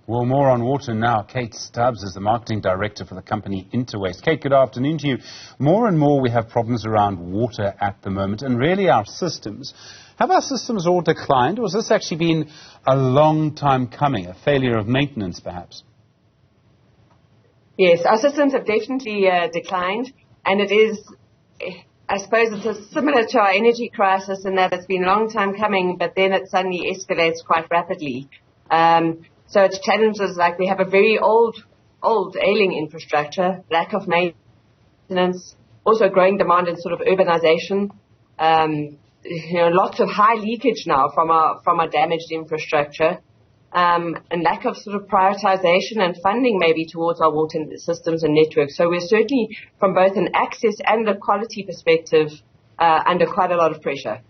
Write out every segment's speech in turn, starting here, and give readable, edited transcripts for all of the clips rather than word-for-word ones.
Well, more on water now. Kate Stubbs is the marketing director for the company Interwaste. Kate, good afternoon to you. More and more we have problems around water at the moment, and really our systems. Have our systems all declined, or has this actually been a long time coming, a failure of maintenance perhaps? Yes, our systems have definitely declined, and it is, I suppose it's similar to our energy crisis in that it's been a long time coming, but then it suddenly escalates quite rapidly. So it's challenges like we have a very old ailing infrastructure, lack of maintenance, also growing demand in sort of urbanization, lots of high leakage now from our damaged infrastructure, and lack of sort of prioritization and funding maybe towards our water systems and networks. So we're certainly, from both an access and a quality perspective, under quite a lot of pressure.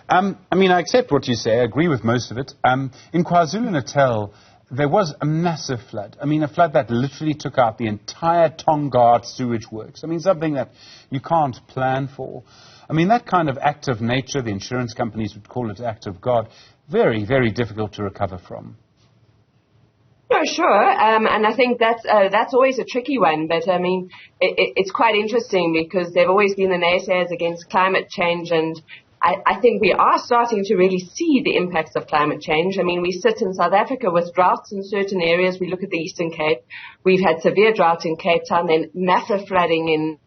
I accept what you say. I agree with most of it. In KwaZulu-Natal, there was a massive flood. A flood that literally took out the entire Tongaat sewage works. Something that you can't plan for. That kind of act of nature, the insurance companies would call it act of God, very, very difficult to recover from. No, sure, and I think that's always a tricky one, but it's quite interesting because there have always been the naysayers against climate change, and I think we are starting to really see the impacts of climate change. We sit in South Africa with droughts in certain areas. We look at the Eastern Cape. We've had severe drought in Cape Town, then massive flooding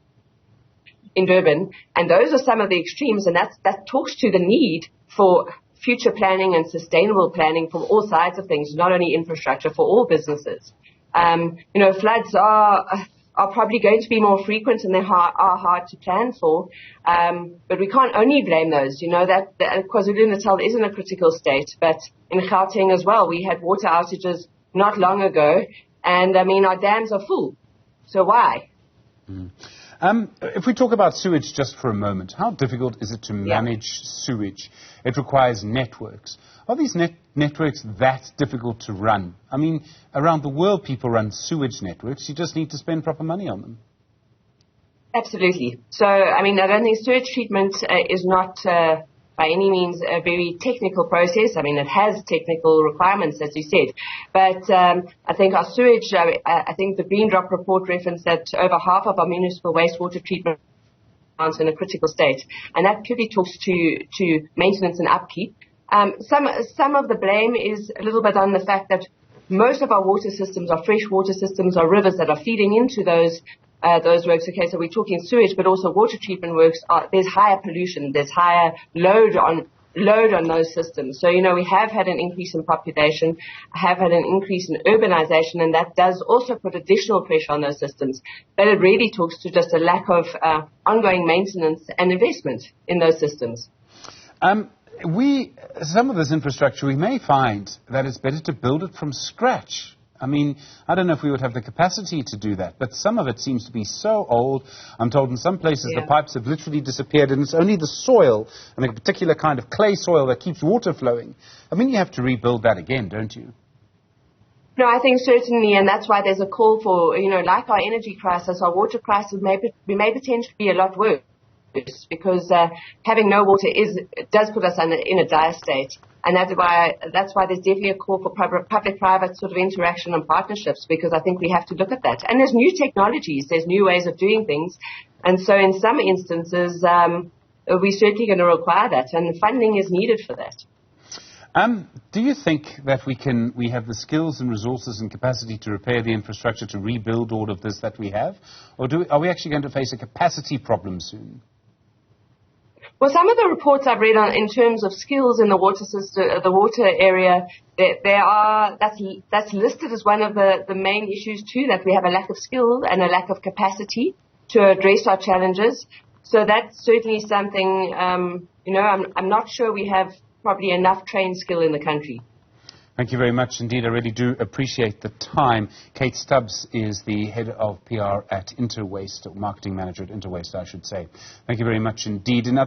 in Durban, and those are some of the extremes, and that talks to the need for future planning and sustainable planning from all sides of things, not only infrastructure, for all businesses. Floods are probably going to be more frequent and they are hard to plan for, but we can't only blame those. That KwaZulu-Natal is in a critical state, but in Gauteng as well, we had water outages not long ago, and our dams are full. So why? If we talk about sewage just for a moment, how difficult is it to manage sewage? It requires networks. Are these networks that difficult to run? Around the world people run sewage networks. You just need to spend proper money on them. Absolutely. So, I don't think sewage treatment is not by any means a very technical process. It has technical requirements, as you said. But I think our sewage, I think the Green Drop report referenced that over half of our municipal wastewater treatment plants in a critical state. And that purely talks to maintenance and upkeep. Some of the blame is a little bit on the fact that most of our water systems are fresh water systems, are rivers that are feeding into those works. Okay, so we're talking sewage, but also water treatment works. There's higher pollution, there's higher load on those systems. So, we have had an increase in population, have had an increase in urbanization, and that does also put additional pressure on those systems. But it really talks to just a lack of ongoing maintenance and investment in those systems. Some of this infrastructure, we may find that it's better to build it from scratch. I don't know if we would have the capacity to do that, but some of it seems to be so old. I'm told in some places the pipes have literally disappeared, and it's only the soil, and a particular kind of clay soil that keeps water flowing. You have to rebuild that again, don't you? No, I think certainly, and that's why there's a call for, like our energy crisis, our water crisis may potentially be a lot worse, because having no water does put us in a dire state. And that's why there's definitely a call for public-private sort of interaction and partnerships, because I think we have to look at that. And there's new technologies, there's new ways of doing things. And so in some instances, we're certainly going to require that, and funding is needed for that. Do you think that we have the skills and resources and capacity to repair the infrastructure, to rebuild all of this that we have? Or are we actually going to face a capacity problem soon? Well, some of the reports I've read in terms of skills in the water system, the water area, that's listed as one of the main issues too, that we have a lack of skill and a lack of capacity to address our challenges. So that's certainly something, I'm not sure we have probably enough trained skill in the country. Thank you very much indeed. I really do appreciate the time. Kate Stubbs is the head of PR at Interwaste, or marketing manager at Interwaste, I should say. Thank you very much indeed.